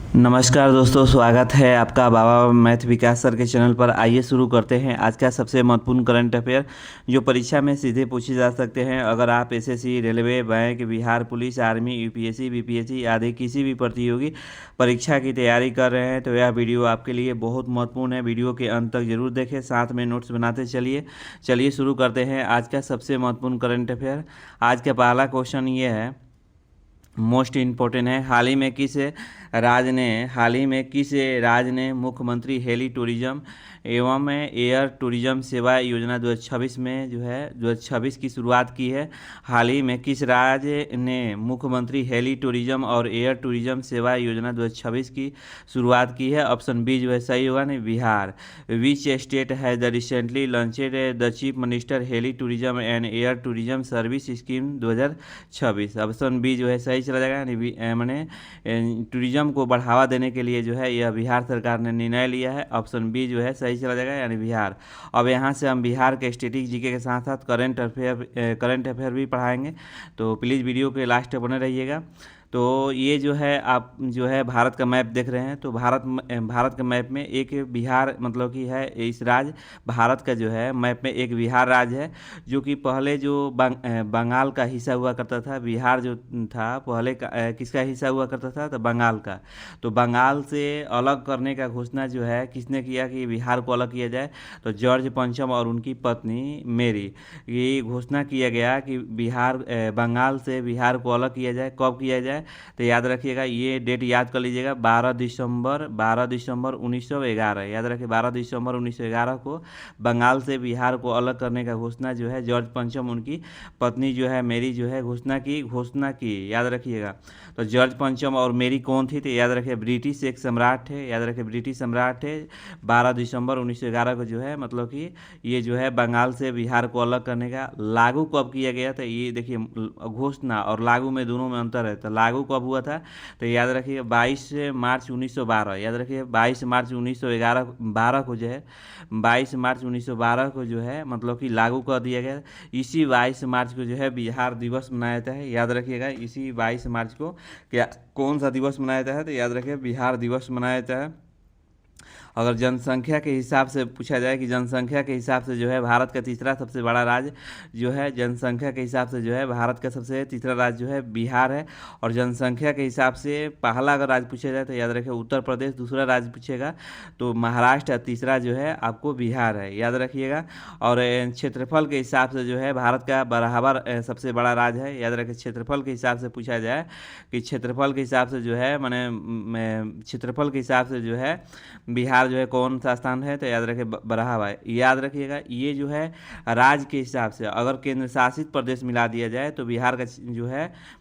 नमस्कार दोस्तों, स्वागत है आपका बाबा मैथ विकास सर के चैनल पर। आइए शुरू करते हैं आज का सबसे महत्वपूर्ण करंट अफेयर जो परीक्षा में सीधे पूछे जा सकते हैं। अगर आप SSC, railway, bank, Bihar police, army, UPSC, BPSC आदि किसी भी प्रतियोगी परीक्षा की तैयारी कर रहे हैं तो यह वीडियो आपके लिए बहुत महत्वपूर्ण है। वीडियो के अंत तक जरूर देखें, साथ में नोट्स बनाते चलिए शुरू करते हैं आज का सबसे महत्वपूर्ण करंट अफेयर। आज का पहला क्वेश्चन ये है, मोस्ट इम्पोर्टेंट है। हाल ही में किस राज्य ने मुख्यमंत्री हेली टूरिज्म एवं एयर टूरिज्म सेवा योजना 2026 में 2026 की शुरुआत की है। हाल ही में किस राज्य ने मुख्यमंत्री हेली टूरिज्म और एयर टूरिज्म सेवा योजना 2026 की शुरुआत की है? ऑप्शन बी सही होगा, नहीं, Bihar. Which state has the recently launched the chief minister heli tourism and air tourism service scheme 2026? ऑप्शन बी सही चला जाएगा, मैंने टूरिज्म को बढ़ावा देने के लिए यह बिहार सरकार ने निर्णय लिया है। ऑप्शन बी सही चला जाएगा, यानी बिहार। अब यहाँ से हम बिहार के स्टैटिक जीके के साथ साथ करंट अफेयर भी पढ़ाएंगे, तो प्लीज़ वीडियो के लास्ट तक बने रहिएगा। तो ये आप भारत का मैप देख रहे हैं, तो भारत के मैप में एक बिहार मतलब कि है इस राज्य भारत का मैप में एक बिहार राज्य है, जो कि पहले बंगाल का हिस्सा हुआ करता था। बिहार जो था पहले किसका हिस्सा हुआ करता था? तो बंगाल का। तो बंगाल से अलग करने का घोषणा किसने किया कि बिहार को अलग किया जाए? तो जॉर्ज पंचम और उनकी पत्नी मेरी, ये घोषणा किया गया कि बंगाल से बिहार को अलग किया जाए। कब किया जाए? तो याद रखिएगा, ये डेट याद कर लीजिएगा, 12 दिसंबर 1911। याद रखिए, 12 दिसंबर 1911 को बंगाल से बिहार को अलग करने का घोषणा जॉर्ज पंचम उनकी पत्नी मेरी घोषणा की। याद रखिएगा। तो जॉर्ज पंचम और मेरी कौन थी? तो याद रखिए, ब्रिटिश एक सम्राट है। याद रखिए, ब्रिटिश सम्राट है। 12 दिसंबर 1911 को मतलब कि ये बंगाल से बिहार को अलग करने का लागू कब किया गया था? ये देखिए, घोषणा और लागू में दोनों में अंतर है। तो लागू कब हुआ था? तो याद रखिए 22 मार्च 1912। याद रखिए 22 मार्च 1912 को 22 मार्च 1912 को मतलब कि लागू कर दिया गया। इसी 22 मार्च को बिहार दिवस मनाया जाता है। याद रखिएगा, इसी 22 मार्च को क्या कौन सा दिवस मनाया जाता है? तो याद रखिए, बिहार दिवस मनाया जाता है। अगर जनसंख्या के हिसाब से पूछा जाए कि जनसंख्या के हिसाब से भारत का तीसरा सबसे बड़ा राज्य जनसंख्या के हिसाब से भारत का सबसे तीसरा राज्य बिहार है। और जनसंख्या के हिसाब से पहला अगर राज्य पूछा जाए तो याद रखिए उत्तर प्रदेश, दूसरा राज्य पूछेगा तो महाराष्ट्र, तीसरा आपको बिहार है। याद रखिएगा। और क्षेत्रफल के हिसाब से भारत का बराबर सबसे बड़ा राज्य है। याद रखिए, क्षेत्रफल के हिसाब से पूछा जाए कि क्षेत्रफल के हिसाब से मैंने क्षेत्रफल के हिसाब से बिहार कौन सा स्थान है? तो याद रखिए बराबर। याद रखिएगा, ये राज्य के हिसाब से अगर केंद्र शासित प्रदेश मिला दिया जाए तो बिहार का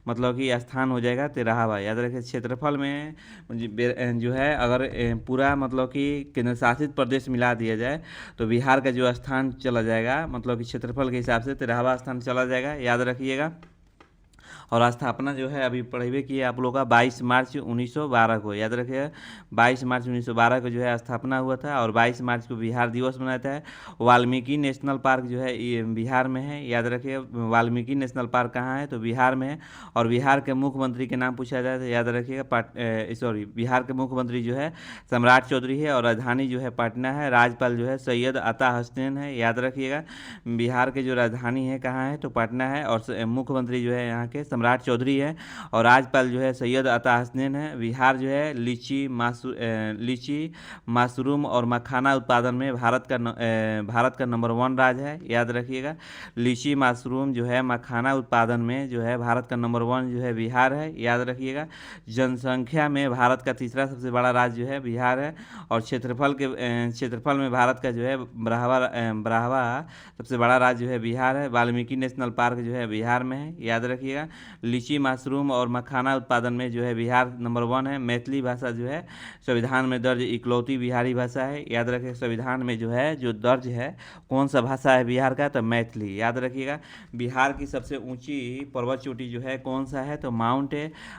मतलब कि स्थान हो जाएगा 13वां। याद रखिए, क्षेत्रफल में अगर पूरा मतलब कि केंद्र शासित प्रदेश मिला दिया जाए तो बिहार का स्थान चला जाएगा मतलब कि क्षेत्रफल के हिसाब से 13वां स्थान चला जाएगा। याद रखिएगा। और स्थापना अभी पढ़े किए आप लोग का 22 मार्च 1912 को। याद रखिए, 22 मार्च 1912 को स्थापना हुआ था। और 22 मार्च को बिहार दिवस मनाता है। वाल्मीकि नेशनल पार्क ये बिहार में है। याद रखिए, वाल्मीकि नेशनल पार्क कहाँ है? तो बिहार में है। और बिहार के मुख्यमंत्री के नाम पूछा जाए तो याद रखिएगा बिहार के मुख्यमंत्री सम्राट चौधरी है। और राजधानी पटना है। राज्यपाल सैयद अता हसनैन है। याद रखिएगा, बिहार के राजधानी है कहाँ है? तो पटना है। और मुख्यमंत्री यहाँ के सम्राट चौधरी है। और राज्यपाल सैयद अता हसनैन है। बिहार लीची, मशरूम और मखाना उत्पादन में भारत का नंबर 1 राज्य है। याद रखिएगा, लीची, मशरूम मखाना उत्पादन में भारत का नंबर 1 बिहार है। याद रखिएगा। जनसंख्या में भारत का तीसरा सबसे बड़ा राज्य बिहार है। और क्षेत्रफल में भारत का बराहवा सबसे बड़ा राज्य बिहार है। वाल्मीकि नेशनल पार्क बिहार में है। याद रखिएगा, लीची, मशरूम और मखाना उत्पादन में बिहार नंबर 1 है। मैथिली भाषा संविधान में दर्ज इकलौती बिहारी भाषा है। याद रखिए, संविधान में जो दर्ज है कौन सा भाषा है बिहार का? तो मैथिली। याद रखिएगा, बिहार की सबसे ऊंची पर्वत चोटी कौन सा है? तो माउंट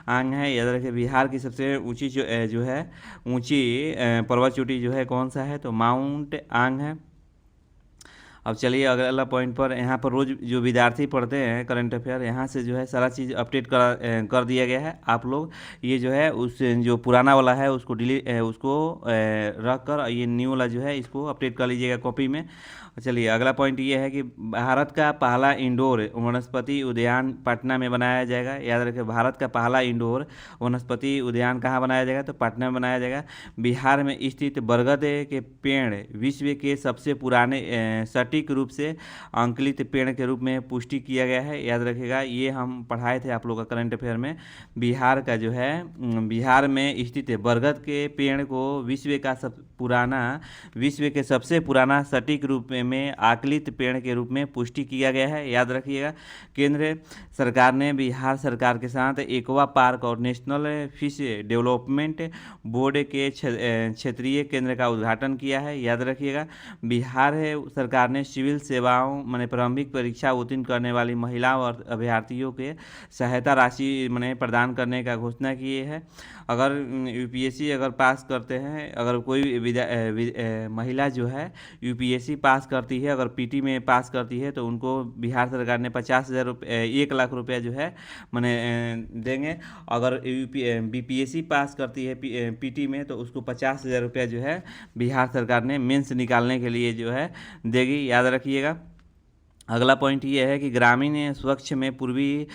आंग है। याद रखिए, बिहार की सबसे ऊंची ऊंची पर्वत चोटी कौन सा है? तो माउंट आंग है। अब चलिए अगला पॉइंट पर, यहाँ पर रोज जो विद्यार्थी पढ़ते हैं करंट अफेयर, यहाँ से जो है सारा चीज़ अपडेट कर दिया गया है। आप लोग ये जो है उस जो पुराना वाला है उसको डिलीट उसको रख कर ये न्यू वाला जो है इसको अपडेट कर लीजिएगा कॉपी में। चलिए अगला पॉइंट ये है कि भारत का पहला इंडोर वनस्पति उद्यान पटना में बनाया जाएगा। याद रखें, भारत का पहला इंडोर वनस्पति उद्यान कहाँ बनाया जाएगा, तो पटना में बनाया जाएगा। बिहार में स्थित बरगद के पेड़ विश्व के सबसे पुराने सटीक रूप से अंकुलित पेड़ के रूप में पुष्टि किया गया है। याद रखिएगा, ये हम पढ़ाए थे आप लोगों का करंट अफेयर में। बिहार का जो है बिहार में स्थित बरगद के पेड़ को विश्व के सबसे पुराना सटीक रूप में आकलित पेड़ के रूप में पुष्टि किया गया है। याद रखिएगा, केंद्र सरकार ने बिहार सरकार के साथ एक्वा पार्क और नेशनल फिश डेवलपमेंट बोर्ड के क्षेत्रीय केंद्र का उद्घाटन किया है। याद रखिएगा, बिहार सरकार ने सिविल सेवाओं माने प्रारंभिक परीक्षा उत्तीर्ण करने वाली महिलाओं और अभ्यर्थियों के सहायता राशि माने प्रदान करने का घोषणा की है। अगर यूपीएससी अगर पास करते हैं, अगर कोई महिला जो है यूपीएससी पास करती है, अगर पीटी में पास करती है, तो उनको बिहार सरकार ने 50,000 रुपये 1 लाख रुपया जो है मैंने देंगे। अगर बीपीएससी पास करती है पीटी में, तो उसको 50,000 रुपया जो है बिहार सरकार ने मेंस निकालने के लिए जो है देगी। याद रखिएगा। अगला पॉइंट ये है कि ग्रामीण स्वच्छ में पूर्वी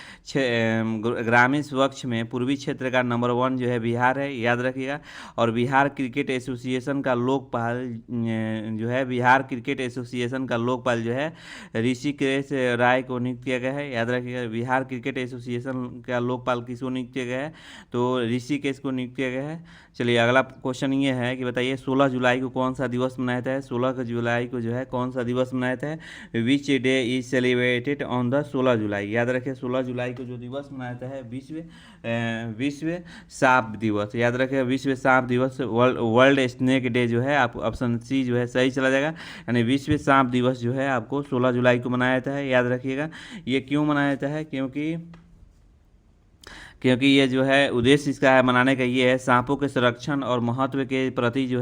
क्षेत्र का नंबर 1 जो है बिहार है। याद रखिएगा। और बिहार क्रिकेट एसोसिएशन का लोकपाल जो है ऋषिकेश राय को नियुक्त किया गया है। याद रखिएगा, बिहार क्रिकेट एसोसिएशन का लोकपाल किसको नियुक्त किया गया है, तो ऋषिकेश को नियुक्त किया गया है। चलिए अगला क्वेश्चन ये है कि बताइए 16 जुलाई को कौन सा दिवस मनाया जाता है। 16 जुलाई को जो है कौन सा दिवस मनाया जाता है। Which day is celebrated on the 16 जुलाई। याद रखें, 16 जुलाई को जो दिवस मनाया जाता है विश्व सांप दिवस। याद रखें, विश्व सांप दिवस। वर्ल्ड स्नेक डे जो है आप ऑप्शन सी जो है सही चला जाएगा। यानी विश्व सांप दिवस जो है आपको 16 जुलाई को मनाया जाता है। याद रखिएगा, ये क्यों मनाया जाता है, क्योंकि ये जो है उद्देश्य इसका है मनाने का ये है सांपों के संरक्षण और महत्व के प्रति जो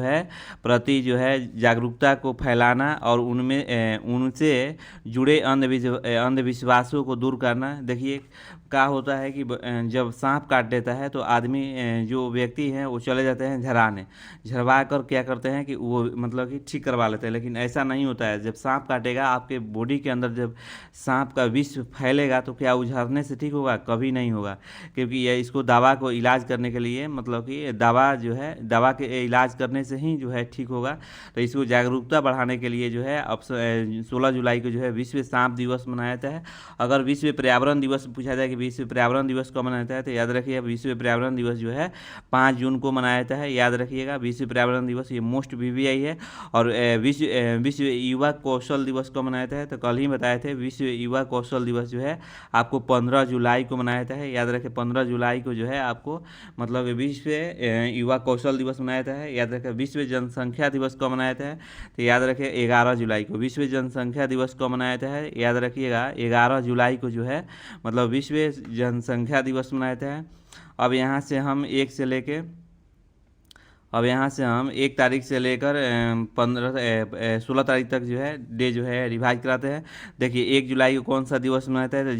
है जागरूकता को फैलाना और उनसे जुड़े अंधविश्वासों को दूर करना। देखिए क्या होता है कि जब सांप काट देता है तो आदमी जो व्यक्ति हैं वो चले जाते हैं झरवा कर क्या करते हैं कि वो मतलब कि ठीक करवा लेते हैं, लेकिन ऐसा नहीं होता है। जब सांप काटेगा आपके बॉडी के अंदर जब सांप का विष फैलेगा तो क्या झरने से ठीक होगा, कभी नहीं होगा। क्योंकि ये इसको दवा को इलाज करने के लिए मतलब कि दवा के इलाज करने से ही जो है ठीक होगा। तो इसको जागरूकता बढ़ाने के लिए जो है अब 16 जुलाई को जो है विश्व सांप दिवस मनाया जाता है। अगर विश्व पर्यावरण दिवस पूछा जाए कि विश्व पर्यावरण दिवस कब मनाया जाता है, तो याद रखिए विश्व पर्यावरण दिवस जो है 5 जून को मनाया जाता है। याद रखिएगा, विश्व पर्यावरण दिवस ये मोस्ट वीवीआई है। और विश्व युवा कौशल दिवस कब मनाया जाता है, तो कल ही बताए थे विश्व युवा कौशल दिवस जो है आपको 15 जुलाई को मनाया जाता है। याद रखें, 15 जुलाई को जो है आपको मतलब विश्व युवा कौशल दिवस मनाया जाता है। याद रखें, विश्व जनसंख्या दिवस कब मनाया जाता है, तो याद रखें 11 जुलाई को विश्व जनसंख्या दिवस कब मनाया जाता है। याद रखिएगा 11 जुलाई को जो है मतलब विश्व जनसंख्या दिवस मनाया जाता है। अब यहाँ से हम 1 तारीख से लेकर 16 तारीख तक जो है डे जो है रिवाइज कराते हैं। देखिए 1 जुलाई को कौन सा दिवस मनाया जाता है, तो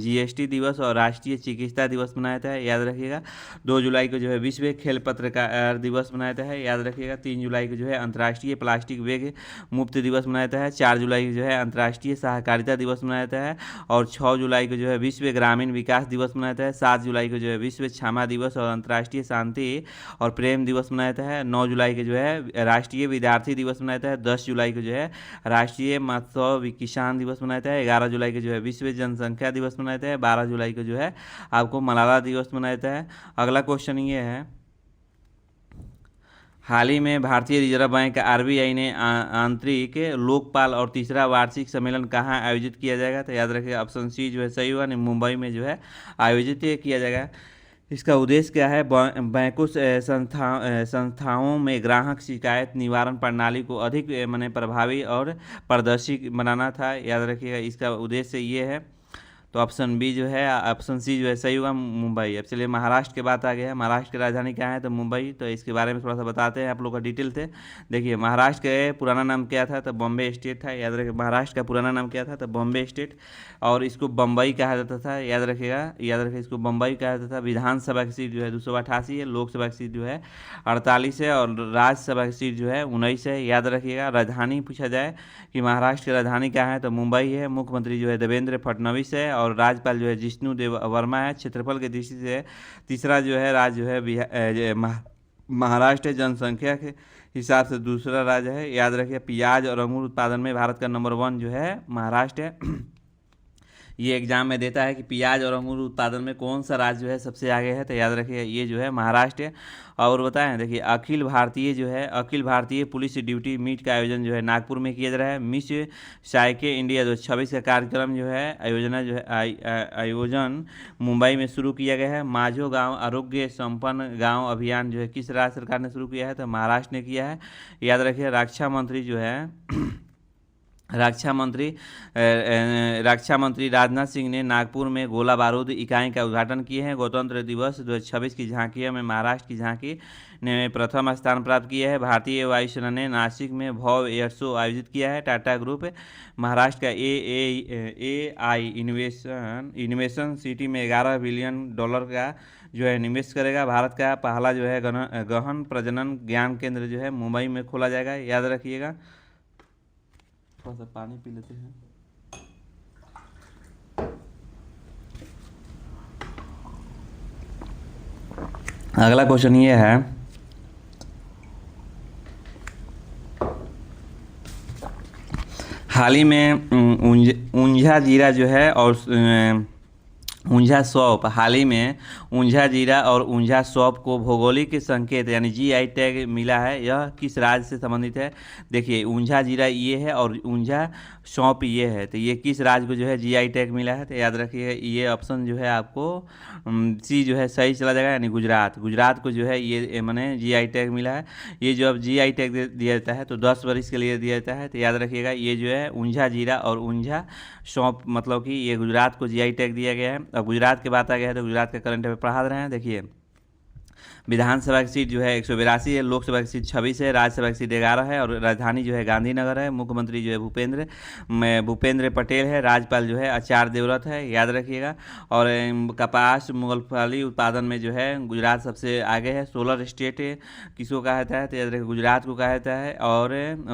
जीएसटी दिवस और राष्ट्रीय चिकित्सा दिवस मनाया जाता है। याद रखिएगा, 2 जुलाई को जो है विश्व खेल पत्रकार दिवस मनाया जाता है। याद रखिएगा, 3 जुलाई को जो है अंतर्राष्ट्रीय प्लास्टिक बैग मुक्त दिवस मनाया जाता है। 4 जुलाई को जो है अंतर्राष्ट्रीय सहकारिता दिवस मनाया जाता है। और 6 जुलाई को जो है विश्व ग्रामीण विकास दिवस मनाया जाता है। 7 जुलाई को जो है विश्व क्षमा दिवस और अंतर्राष्ट्रीय शांति और प्रेम दिवस मनाया जाता है। 9 जुलाई को जो है राष्ट्रीय विद्यार्थी दिवस मनाया जाता है। 10 जुलाई को जो है राष्ट्रीय मत्स्य किसान दिवस मनाया जाता है। 11 जुलाई को जो है विश्व जनसंख्या दिवस मनाया जाता है। 12 जुलाई को जो है आपको मलाला दिवस मनाया जाता है। अगला क्वेश्चन ये है, हाल ही में भारतीय रिजर्व बैंक आरबीआई ने आंतरिक लोकपाल और तीसरा वार्षिक सम्मेलन कहाँ आयोजित किया जाएगा, तो याद रखिए ऑप्शन सी जो है सही हुआ, नहीं मुंबई में जो है आयोजित किया जाएगा। इसका उद्देश्य क्या है, बैंकों संस्थाओं में ग्राहक शिकायत निवारण प्रणाली को अधिक माने प्रभावी और पारदर्शी बनाना था। याद रखिएगा, इसका उद्देश्य ये है। तो ऑप्शन बी जो है, ऑप्शन सी जो है सही होगा, मुंबई। अब चलिए महाराष्ट्र के बात आ गया है। महाराष्ट्र की राजधानी क्या है? तो मुंबई। तो इसके बारे में थोड़ा सा बताते हैं आप लोग का डिटेल से। देखिए महाराष्ट्र का पुराना नाम क्या था? तो बॉम्बे स्टेट था। याद रखिए महाराष्ट्र का पुराना नाम क्या था? तो बॉम्बे स्टेट। और इसको बम्बई कहा जाता था, याद रखिएगा, याद रखिए इसको बम्बई कहा जाता था। विधानसभा की सीट जो है 288 है, लोकसभा की सीट जो है 48 है, और राज्यसभा की सीट जो है 19 है। याद रखिएगा। राजधानी पूछा जाए कि महाराष्ट्र की राजधानी क्या है? तो मुंबई है। मुख्यमंत्री जो है देवेंद्र फडणवीस है, और राज्यपाल जो है जिष्णु देव वर्मा है। क्षेत्रफल की दृष्टि से तीसरा जो है राज्य जो है महाराष्ट्र है। जनसंख्या के हिसाब से दूसरा राज्य है। याद रखिए प्याज और अंगूर उत्पादन में भारत का नंबर 1 जो है महाराष्ट्र है। ये एग्जाम में देता है कि प्याज और अंगूर उत्पादन में कौन सा राज्य जो है सबसे आगे है? तो याद रखिए ये जो है महाराष्ट्र है। और बताएं, देखिए Akhil Bharatiya police duty meet का आयोजन जो है नागपुर में किया जा रहा है। मिस साइके इंडिया 2026 का कार्यक्रम जो है आयोजन मुंबई में शुरू किया गया है। माझो गांव आरोग्य संपन्न गांव अभियान जो है किस राज्य सरकार ने शुरू किया है? तो महाराष्ट्र ने किया है। याद रखिए रक्षा मंत्री राजनाथ सिंह ने नागपुर में गोला बारूद इकाई का उद्घाटन किए हैं। गणतंत्र दिवस 2026 की झांकियों में महाराष्ट्र की झांकी ने प्रथम स्थान प्राप्त किया है। भारतीय वायुसेना ने नासिक में भव्य एयर शो आयोजित किया है। टाटा ग्रुप महाराष्ट्र का AI इनोवेशन सिटी में $11 बिलियन का जो है निवेश करेगा। भारत का पहला जो है गहन प्रजनन ज्ञान केंद्र जो है मुंबई में खोला जाएगा। याद रखिएगा। थोड़ा सा पानी पी लेते हैं। अगला क्वेश्चन ये है, हाल ही में ऊंझा जीरा जो है और ऊंझा सौंप, हाल ही में ऊंझा जीरा और ऊंझा सौंप को भौगोलिक संकेत यानी GI टैग मिला है। यह किस राज्य से संबंधित है? देखिए ऊंझा जीरा ये है और ऊंझा सौंप ये है, तो ये किस राज्य को जो है GI टैग मिला है? तो याद रखिए ये ऑप्शन जो है आपको सी जो है सही चला जाएगा, यानी गुजरात को जो है ये मैंने GI टैग मिला है। ये जो अब GI टैग दिया जाता है तो 10 वर्ष के लिए दिया जाता है। तो याद रखिएगा ये जो है ऊंझा जीरा और ऊंझा सौंप मतलब कि ये गुजरात को GI टैग दिया गया है। अब गुजरात की बात आ गया है तो गुजरात का करंट अफेयर पढ़ा रहे हैं। देखिए विधानसभा की सीट जो है 182 है, लोकसभा की सीट 26 है, राज्यसभा की सीट 11 है, और राजधानी जो है गांधीनगर है। मुख्यमंत्री जो है भूपेंद्र पटेल है। राज्यपाल जो है आचार्य देवव्रत है। याद रखिएगा। और कपास मूंगफली उत्पादन में जो है गुजरात सबसे आगे है। सोलर स्टेट किसको कहा जाता है? तो याद रखिए गुजरात को कहा जाता है। और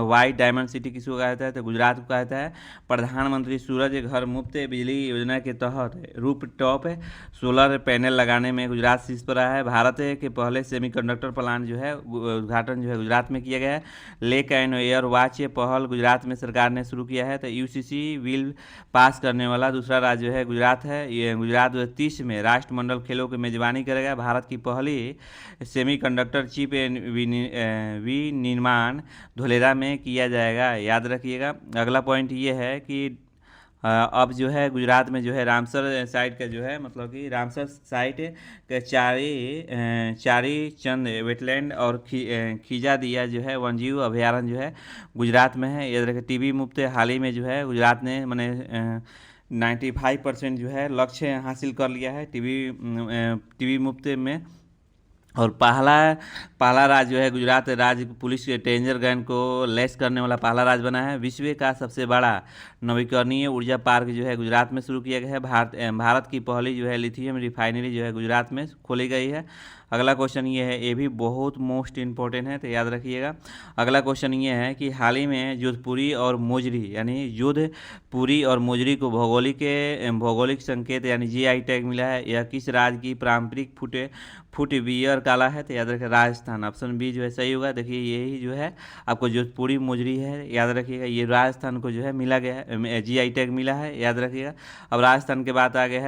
वाइट डायमंड सिटी किसको कहा जाता है? तो गुजरात को कहा जाता है। प्रधानमंत्री सूरज घर मुफ्त बिजली योजना के तहत रूप टॉप सोलर पैनल लगाने में गुजरात शीर्ष पर रहा है। भारत के पहले सेमीकंडक्टर प्लांट जो है उद्घाटन जो है गुजरात में किया गया है। लेक एंड एयर वॉच पहल गुजरात में सरकार ने शुरू किया है। तो UCC विल पास करने वाला दूसरा राज्य जो है गुजरात है। ये गुजरात 2030 में राष्ट्रमंडल खेलों की मेजबानी करेगा। भारत की पहली सेमीकंडक्टर चिप विनिर्माण धोलेरा में किया जाएगा। याद रखिएगा। अगला पॉइंट ये है कि अब जो है गुजरात में जो है रामसर साइट का जो है मतलब कि रामसर साइट के चारी चंद वेटलैंड और खीजा दिया जो है वन्यजीव अभयारण्य जो है गुजरात में है। याद रखिए टीबी मुक्त हाल ही में जो है गुजरात ने मैंने 95% जो है लक्ष्य हासिल कर लिया है टीबी मुक्त में। और पहला राज्य जो है गुजरात राज्य पुलिस के डेंजर गन को लेस करने वाला पहला राज्य बना है। विश्व का सबसे बड़ा नवीकरणीय ऊर्जा पार्क जो है गुजरात में शुरू किया गया है। भारत की पहली जो है लिथियम रिफाइनरी जो है गुजरात में खोली गई है। अगला क्वेश्चन ये है, ये भी बहुत मोस्ट इंपॉर्टेंट है, तो याद रखिएगा। अगला क्वेश्चन ये है कि हाल ही में जोधपुरी और मोजरी यानी जोधपुरी और मोजरी को भौगोलिक संकेत यानी GI टैग मिला है। यह किस राज्य की पारंपरिक फुटवियर कला है? तो याद रखिए राजस्थान। ऑप्शन बी जो है सही होगा। देखिए यही जो है आपको जोधपुरी मोजरी है, याद रखिएगा, ये राजस्थान को जो है मिला गया है, GI टैग मिला है। याद रखिएगा। अब राजस्थान के बात आ गया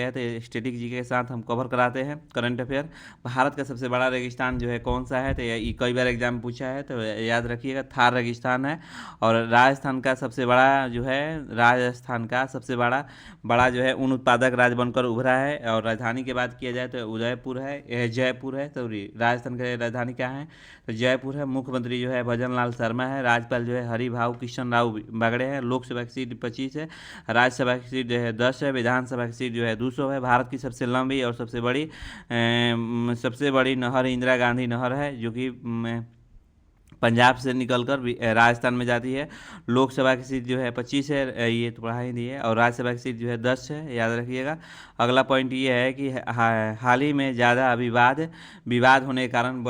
है तो स्टैटिक जी के साथ हम कवर कराते हैं करंट अफेयर। भारत का सबसे बड़ा रेगिस्तान जो है कौन सा है, तो ये कई बार एग्जाम में पूछा है, तो याद रखिएगा थार रेगिस्तान है। और राजस्थान का सबसे बड़ा जो है, राजस्थान का सबसे बड़ा बड़ा जो है ऊन उत्पादक राज्य बनकर उभरा है। और राजधानी की बात किया जाए तो उदयपुर है, जयपुर है, सॉरी राजस्थान की राजधानी क्या है, तो जयपुर है। मुख्यमंत्री जो है भजन लाल शर्मा है। राज्यपाल जो है हरिभाऊ कृष्ण राव बागड़े हैं। लोकसभा की सीट 25 है, राज्यसभा की सीट जो है 10 है, विधानसभा की सीट जो है 200 है। भारत की सबसे लंबी और सबसे बड़ी नहर इंदिरा गांधी नहर है, जो कि पंजाब से निकलकर राजस्थान में जाती है। लोकसभा की सीट जो है 25 है, ये तो पढ़ा ही दी है। और राज्यसभा की सीट जो है 10 है, याद रखिएगा। अगला पॉइंट ये है कि हाल ही में ज़्यादा विवाद होने के कारण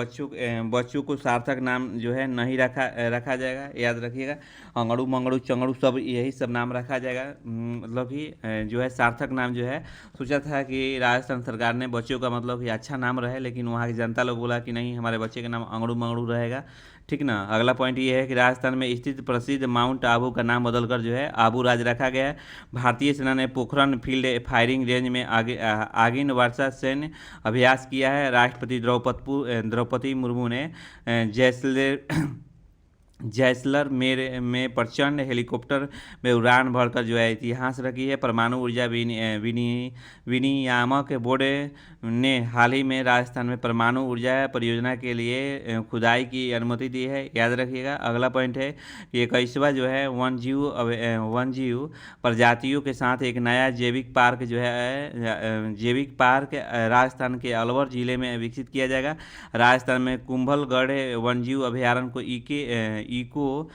बच्चों को सार्थक नाम जो है नहीं रखा जाएगा, याद रखिएगा। अंगड़ू मंगड़ू चंगड़ू सब यही सब नाम रखा जाएगा। मतलब कि जो है सार्थक नाम जो है, सोचा था कि राजस्थान सरकार ने बच्चों का मतलब कि अच्छा नाम रहे, लेकिन वहाँ की जनता लोग बोला कि नहीं, हमारे बच्चे का नाम अंगड़ू मंगड़ू रहेगा, ठीक ना। अगला पॉइंट ये है कि राजस्थान में स्थित प्रसिद्ध माउंट आबू का नाम बदलकर जो है आबू राज रखा गया है। भारतीय सेना ने पोखरण फील्ड फायरिंग रेंज में आगिन वर्षा सैन्य अभ्यास किया है। राष्ट्रपति द्रौपदी मुर्मू ने जैसलर में प्रचंड हेलीकॉप्टर में उड़ान भरकर जो है इतिहास रखी है। परमाणु ऊर्जा विनियामक बोर्ड ने हाल ही में राजस्थान में परमाणु ऊर्जा परियोजना के लिए खुदाई की अनुमति दी है, याद रखिएगा। अगला पॉइंट है कि 21वां जो है वन्यजीव प्रजातियों के साथ एक नया जैविक पार्क जो है राजस्थान के अलवर जिले में विकसित किया जाएगा। राजस्थान में कुंभलगढ़ वन्यजीव अभयारण्य को इको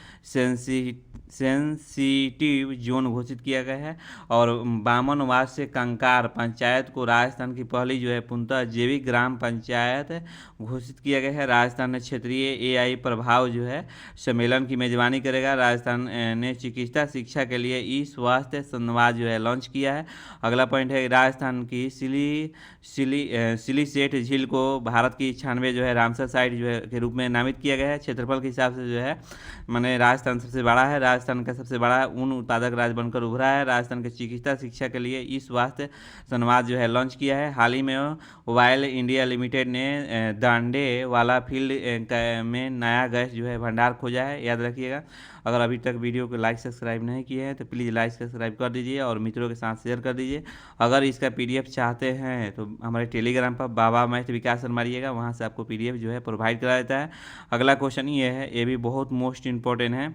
सेंसिटिव जोन घोषित किया गया है। और बामनवास से कंकार पंचायत को राजस्थान की पहली जो है पूर्णतः जैविक ग्राम पंचायत घोषित किया गया है। राजस्थान ने क्षेत्रीय एआई प्रभाव जो है सम्मेलन की मेजबानी करेगा। राजस्थान ने चिकित्सा शिक्षा के लिए ई स्वास्थ्य संवाद जो है लॉन्च किया है। अगला पॉइंट है राजस्थान की सिलीसेट झील को भारत की 96 जो है रामसर साइट जो है के रूप में नामित किया गया है। क्षेत्रफल के हिसाब से जो है माने राजस्थान सबसे बड़ा है। राजस्थान का सबसे बड़ा ऊन उत्पादक राज्य बनकर उभरा है। राजस्थान के चिकित्सा शिक्षा के लिए ई स्वास्थ्य संवाद जो है लॉन्च किया है। हाल ही में ऑयल इंडिया लिमिटेड ने दांडे वाला फील्ड में नया गैस जो है भंडार खोजा है, याद रखिएगा। अगर अभी तक वीडियो को लाइक सब्सक्राइब नहीं किए हैं तो प्लीज़ लाइक सब्सक्राइब कर दीजिए और मित्रों के साथ शेयर कर दीजिए। अगर इसका पीडीएफ चाहते हैं तो हमारे टेलीग्राम पर बाबा मैथ विकास मारिएगा, वहाँ से आपको पीडीएफ जो है प्रोवाइड करा देता है। अगला क्वेश्चन ये है, ये भी बहुत मोस्ट इम्पोर्टेंट है।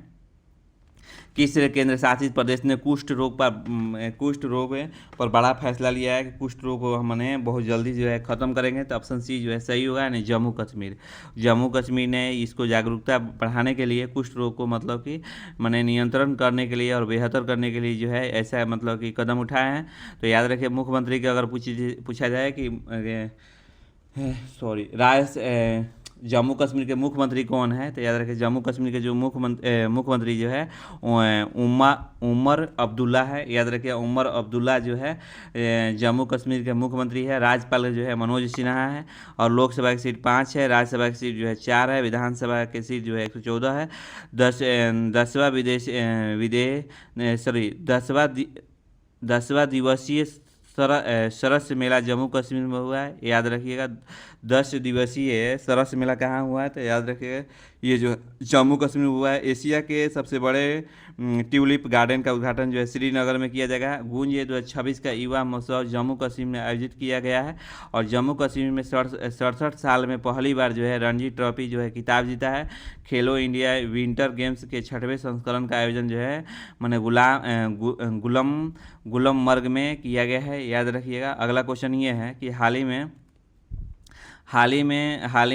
किस केंद्र शासित प्रदेश ने कुष्ठ रोग पर बड़ा फैसला लिया है कि कुष्ठ रोग को हमने बहुत जल्दी जो है ख़त्म करेंगे, तो ऑप्शन सी जो है सही होगा, यानी जम्मू कश्मीर ने इसको जागरूकता बढ़ाने के लिए कुष्ठ रोग को मतलब कि मैंने नियंत्रण करने के लिए और बेहतर करने के लिए जो है ऐसा मतलब कि कदम उठाए हैं। तो याद रखिए मुख्यमंत्री का अगर पूछा जाए कि जम्मू कश्मीर के मुख्यमंत्री कौन है, तो याद रखिए जम्मू कश्मीर के जो मुख्यमंत्री जो है उमर अब्दुल्ला है, याद रखिए उमर अब्दुल्ला जो है जम्मू कश्मीर के मुख्यमंत्री है। राज्यपाल जो है मनोज सिन्हा है। और लोकसभा की सीट 5 है, राज्यसभा की सीट जो है 4 है, विधानसभा की सीट जो है 114 है। 10वां दिवसीय सरस मेला जम्मू कश्मीर में हुआ है, याद रखिएगा। 10 दिवसीय सरस मेला कहाँ हुआ है, तो याद रखिएगा ये जो जम्मू कश्मीर में हुआ है। एशिया के सबसे बड़े ट्यूलिप गार्डन का उद्घाटन जो है श्रीनगर में किया जाएगा। गूंज 2026 का युवा महोत्सव जम्मू कश्मीर में आयोजित किया गया है। और जम्मू कश्मीर में 67 साल में पहली बार जो है रणजी ट्रॉफी जो है खिताब जीता है। खेलो इंडिया विंटर गेम्स के 6वें संस्करण का आयोजन जो है मैंने गुलमर्ग में किया गया है, याद रखिएगा। अगला क्वेश्चन ये है कि हाल ही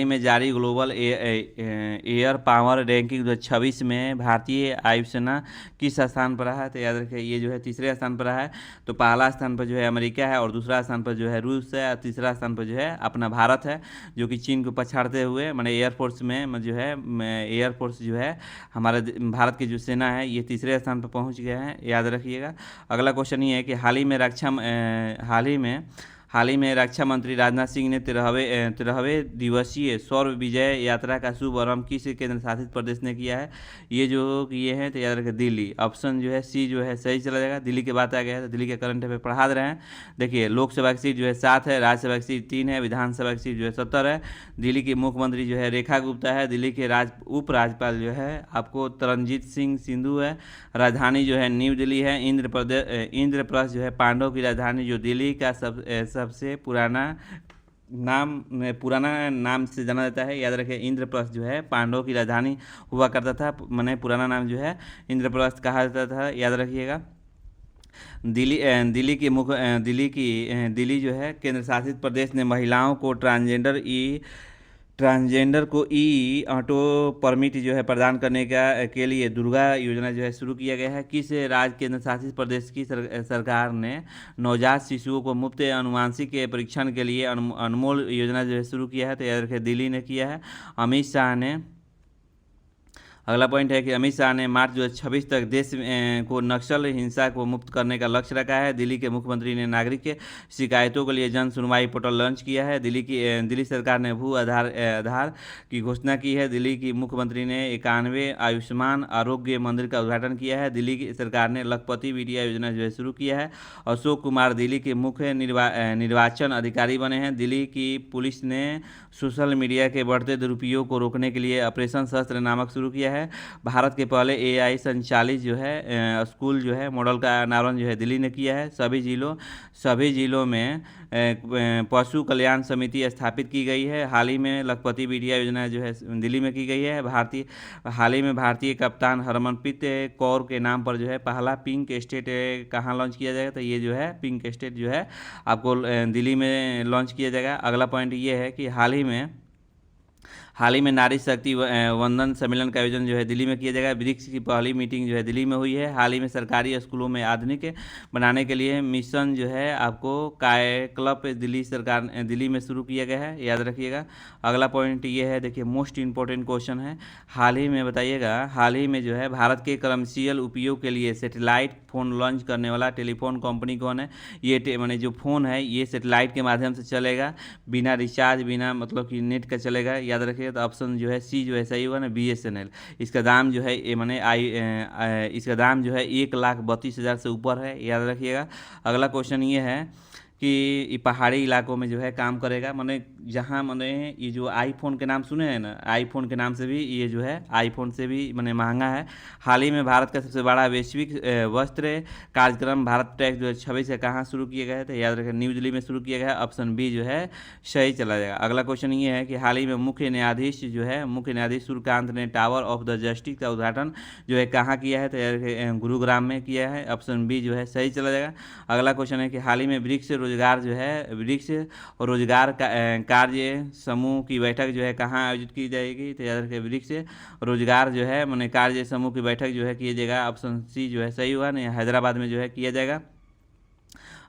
में जारी ग्लोबल एयर पावर रैंकिंग 2026 में भारतीय वायुसेना किस स्थान पर रहा है, तो याद रखिए ये जो है तीसरे स्थान पर रहा है। तो पहला स्थान पर जो है अमेरिका है, और दूसरा स्थान पर जो है रूस है, और तीसरा स्थान पर जो है अपना भारत है, जो कि चीन को पछाड़ते हुए मैंने एयरफोर्स में जो है एयरफोर्स जो है हमारे भारत की जो सेना है ये तीसरे स्थान पर पहुँच गया है, याद रखिएगा। अगला क्वेश्चन ये है कि हाल ही में रक्षा मंत्री राजनाथ सिंह ने 13वें दिवसीय सौर विजय यात्रा का शुभारंभ किस केंद्र शासित प्रदेश ने किया है? ये जो किए हैं तो याद रखें दिल्ली। ऑप्शन जो है सी जो है सही चला जाएगा। दिल्ली की बात आ गया है तो दिल्ली के करंट अफेयर पढ़ा दे रहे हैं। देखिए, लोकसभा की सीट जो है 7 है, राज्यसभा की सीट 3 है, विधानसभा की सीट जो है 70 है। दिल्ली की मुख्यमंत्री जो है रेखा गुप्ता है। दिल्ली के उपराज्यपाल जो है आपको तरनजीत सिंह सिंधु है। राजधानी जो है न्यू दिल्ली है। इंद्रप्रस्थ जो है पांडव की राजधानी जो दिल्ली का सबसे पुराना नाम से जाना जाता है। याद रखें, इंद्रप्रस्थ जो है पांडवों की राजधानी हुआ करता था, माने पुराना नाम जो है इंद्रप्रस्थ कहा जाता था। याद रखिएगा। दिल्ली जो है केंद्र शासित प्रदेश ने महिलाओं को ट्रांसजेंडर को ई ऑटो परमिट जो है प्रदान करने के लिए दुर्गा योजना जो है शुरू किया गया है। किस राज्य केंद्र शासित प्रदेश की सरकार ने नवजात शिशुओं को मुफ्त अनुवांशिक के परीक्षण के लिए अनमोल योजना जो है शुरू किया है? तो याद रखें दिल्ली ने किया है। अमित शाह ने अगला पॉइंट है कि अमित शाह ने मार्च 2026 तक देश को नक्सल हिंसा को मुक्त करने का लक्ष्य रखा है। दिल्ली के मुख्यमंत्री ने नागरिक के शिकायतों के लिए जन सुनवाई पोर्टल लॉन्च किया है। दिल्ली सरकार ने भू आधार की घोषणा की है। दिल्ली की मुख्यमंत्री ने 91 आयुष्मान आरोग्य मंदिर का उद्घाटन किया है। दिल्ली की सरकार ने लखपति बिटिया योजना जो है शुरू किया है। अशोक कुमार दिल्ली के मुख्य निर्वाचन अधिकारी बने हैं। दिल्ली की पुलिस ने सोशल मीडिया के बढ़ते दुरुपयोग को रोकने के लिए ऑपरेशन शस्त्र नामक शुरू किया है। भारत के पहले AI संचालित जो है स्कूल जो है मॉडल का अनावरण जो है दिल्ली ने किया है। सभी जिलों में पशु कल्याण समिति स्थापित की गई है। हाल ही में लखपति बिटिया योजना जो है दिल्ली में की गई है। हाल ही में भारतीय कप्तान हरमनप्रीत कौर के नाम पर जो है पहला पिंक स्टेट कहाँ लॉन्च किया जाएगा? तो ये जो है पिंक स्टेट जो है आपको दिल्ली में लॉन्च किया जाएगा। अगला पॉइंट ये है कि हाल ही में नारी शक्ति वंदन सम्मेलन का आयोजन जो है दिल्ली में किया जाएगा। ब्रिक्स की पहली मीटिंग जो है दिल्ली में हुई है। हाल ही में सरकारी स्कूलों में आधुनिक बनाने के लिए मिशन जो है आपको कायाकल्प दिल्ली में शुरू किया गया है। याद रखिएगा। अगला पॉइंट ये है, देखिए मोस्ट इंपॉर्टेंट क्वेश्चन है। हाल ही में जो है भारत के कमर्शियल उपयोग के लिए सैटेलाइट फ़ोन लॉन्च करने वाला टेलीफोन कंपनी कौन है? ये माने जो फ़ोन है ये सैटेलाइट के माध्यम से चलेगा, बिना रिचार्ज, बिना मतलब कि नेट का चलेगा। याद रखिए। तो ऑप्शन जो है सी जो है सही होगा ना, BSNL। इसका दाम जो है इसका दाम जो है 1,32,000 से ऊपर है। याद रखिएगा। अगला क्वेश्चन ये है कि पहाड़ी इलाकों में जो है काम करेगा, माने जहाँ माने ये जो आईफोन के नाम सुने हैं ना, आईफोन के नाम से भी ये जो है आईफोन से भी माने महंगा है। हाल ही में भारत का सबसे बड़ा वैश्विक वस्त्र कार्यक्रम भारत टेक्स 2026 से कहाँ शुरू किया गया है? तो याद रखें न्यू दिल्ली में शुरू किया गया है। ऑप्शन बी जो है सही चला जाएगा। अगला क्वेश्चन ये है कि हाल ही में मुख्य न्यायाधीश सूर्यकांत ने टावर ऑफ द जस्टिस का उद्घाटन जो है कहाँ किया है? तो याद रखें गुरुग्राम में किया है। ऑप्शन बी जो है सही चला जाएगा। अगला क्वेश्चन है कि हाल ही में ब्रिक्स और रोजगार कार्य समूह की बैठक जो है कहाँ आयोजित की जाएगी? तो याद रखिए ब्रिक्स रोजगार जो है माने कार्य समूह की बैठक जो है किया जाएगा। ऑप्शन सी जो है सही हुआ नहीं, हैदराबाद में जो है किया जाएगा।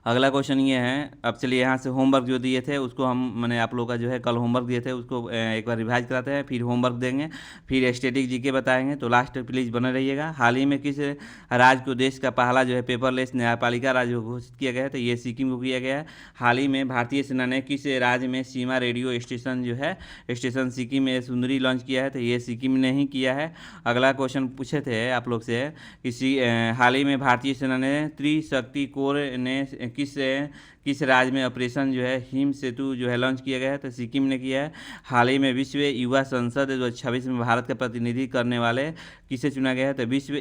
अगला क्वेश्चन ये है, अब चलिए यहाँ से होमवर्क जो दिए थे उसको हम मैंने आप लोगों का जो है कल होमवर्क दिए थे उसको एक बार रिवाइज कराते हैं, फिर होमवर्क देंगे, फिर स्टैटिक जीके बताएंगे। तो लास्ट तक प्लीज़ बने रहिएगा। हाल ही में किस राज्य को देश का पहला जो है पेपरलेस न्यायपालिका राज्य घोषित किया गया है? तो ये सिक्किम को किया गया है। हाल ही में भारतीय सेना ने किस राज्य में सीमा रेडियो स्टेशन सिक्किम में सुंदरी लॉन्च किया है? तो ये सिक्किम ने ही किया है। अगला क्वेश्चन पूछे थे आप लोग से हाल ही में भारतीय सेना ने त्रिशक्ति कोर ने किस राज्य में ऑपरेशन जो है हिम सेतु जो है लॉन्च किया गया है? तो सिक्किम ने किया है। हाल ही में विश्व युवा संसद 2026 में भारत का प्रतिनिधि करने वाले किसे चुना गया है? तो विश्व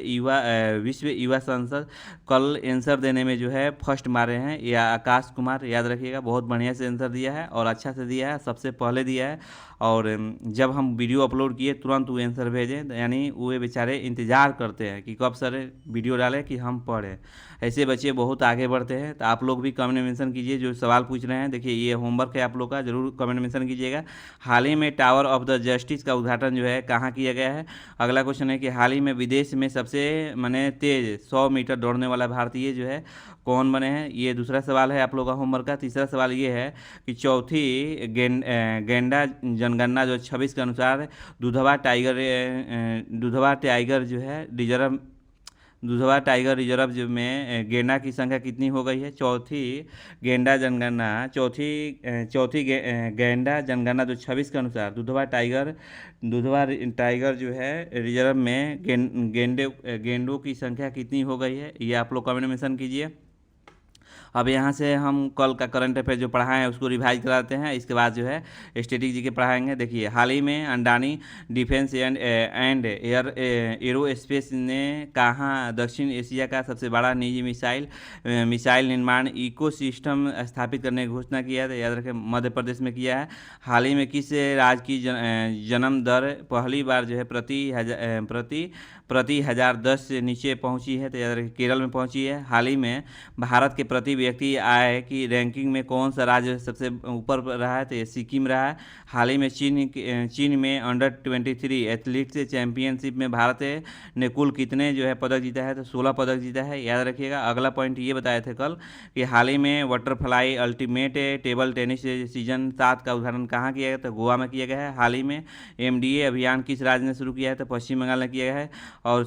युवा संसद कल आंसर देने में जो है फर्स्ट मारे हैं या आकाश कुमार। याद रखिएगा, बहुत बढ़िया से आंसर दिया है और अच्छा से दिया है, सबसे पहले दिया है। और जब हम वीडियो अपलोड किए तुरंत वो आंसर भेजें, यानी वो बेचारे इंतज़ार करते हैं कि कब सर वीडियो डालें कि हम पढ़ें। ऐसे बच्चे बहुत आगे बढ़ते हैं। तो आप लोग भी कमेंट मेंशन कीजिए जो सवाल पूछ रहे हैं। देखिए ये होमवर्क है आप लोग का, जरूर कमेंट मेंशन कीजिएगा। हाल ही में टावर ऑफ द जस्टिस का उद्घाटन जो है कहाँ किया गया है? अगला क्वेश्चन है कि हाल ही में विदेश में सबसे माने तेज 100 मीटर दौड़ने वाला भारतीय जो है कौन बने हैं? ये दूसरा सवाल है आप लोग का होमवर्क का। तीसरा सवाल ये है कि चौथी गेंडा जनगणना जो 26 के अनुसार दुधवा टाइगर जो है दुधवा टाइगर रिजर्व में गेंडा की संख्या कितनी हो गई है? चौथी गेंडा जनगणना चौथी गेंडा जनगणना 2026 के अनुसार दुधवा टाइगर जो है रिजर्व में गेंडों की संख्या कितनी हो गई है? ये आप लोग कमेंट में मेंशन कीजिए। अब यहाँ से हम कल का करंट अफेयर जो पढ़ाए हैं उसको रिवाइज कराते हैं, इसके बाद जो है स्टैटिक जी के पढ़ाएंगे। देखिए, हाल ही में अंडानी डिफेंस एंड एरोस्पेस ने कहाँ दक्षिण एशिया का सबसे बड़ा निजी मिसाइल निर्माण इकोसिस्टम स्थापित करने की घोषणा किया है? तो याद रखें, मध्य प्रदेश में किया है। हाल ही में किस राज्य की जन्म दर पहली बार जो है प्रति हजार 10 से नीचे पहुंची है? तो याद रखें, केरल में पहुंची है। हाल ही में भारत के प्रति व्यक्ति आय की रैंकिंग में कौन सा राज्य सबसे ऊपर रहा है? तो ये सिक्किम रहा है। हाल ही में चीन में अंडर-23 एथलीट्स चैंपियनशिप में भारत ने कुल कितने जो है पदक जीता है? तो 16 पदक जीता है, याद रखिएगा। अगला पॉइंट ये बताए थे कल कि हाल ही में butterfly ultimate table tennis season 7 का उद्घाटन कहाँ किया गया? तो गोवा में किया गया है। हाल ही में MDA अभियान किस राज्य ने शुरू किया है? तो पश्चिम बंगाल ने किया है। और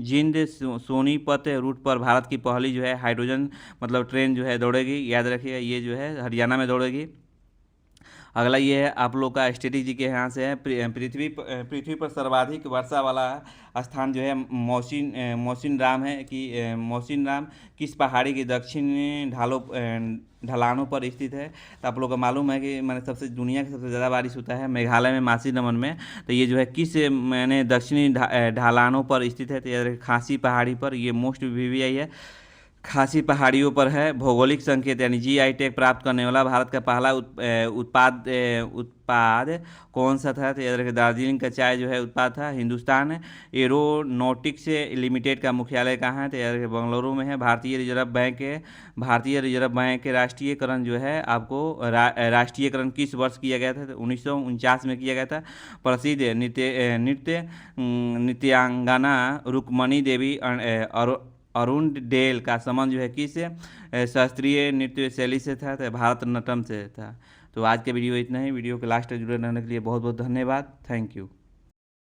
जिंद सोनीपत रूट पर भारत की पहली जो है हाइड्रोजन मतलब ट्रेन जो है दौड़ेगी, याद रखिएगा। ये जो है हरियाणा में दौड़ेगी। अगला ये है आप लोग का स्टैटिक जी के यहाँ से है, पृथ्वी पर सर्वाधिक वर्षा वाला स्थान जो है मौसिन राम है कि मौसिन राम किस पहाड़ी की दक्षिण ढलानों पर स्थित है? तो आप लोग को मालूम है कि मैंने दुनिया की सबसे ज़्यादा बारिश होता है मेघालय में मासी नमन में। तो ये जो है किस मैंने दक्षिणी ढलानों पर स्थित है? तो ये खासी पहाड़ी पर, ये मोस्ट VVI है, खासी पहाड़ियों पर है। भौगोलिक संकेत यानी GI टैग प्राप्त करने वाला भारत का पहला उत्पाद कौन सा था? तो याद रखिए, दार्जिलिंग का चाय जो है उत्पाद था। हिंदुस्तान एरोनॉटिक्स लिमिटेड का मुख्यालय कहाँ है? तो याद रखिए, बेंगलुरु में है। भारतीय रिजर्व बैंक के राष्ट्रीयकरण जो है आपको राष्ट्रीयकरण किस वर्ष किया गया था? तो 1949 में किया गया था। प्रसिद्ध नृत्यांगना रुक्मणी देवी अरुण का संबंध जो है किस शास्त्रीय नृत्य शैली से था? तो भारतनाट्यम से था। तो आज के वीडियो इतना ही। वीडियो के लास्ट तक जुड़े रहने के लिए बहुत बहुत धन्यवाद। Thank you.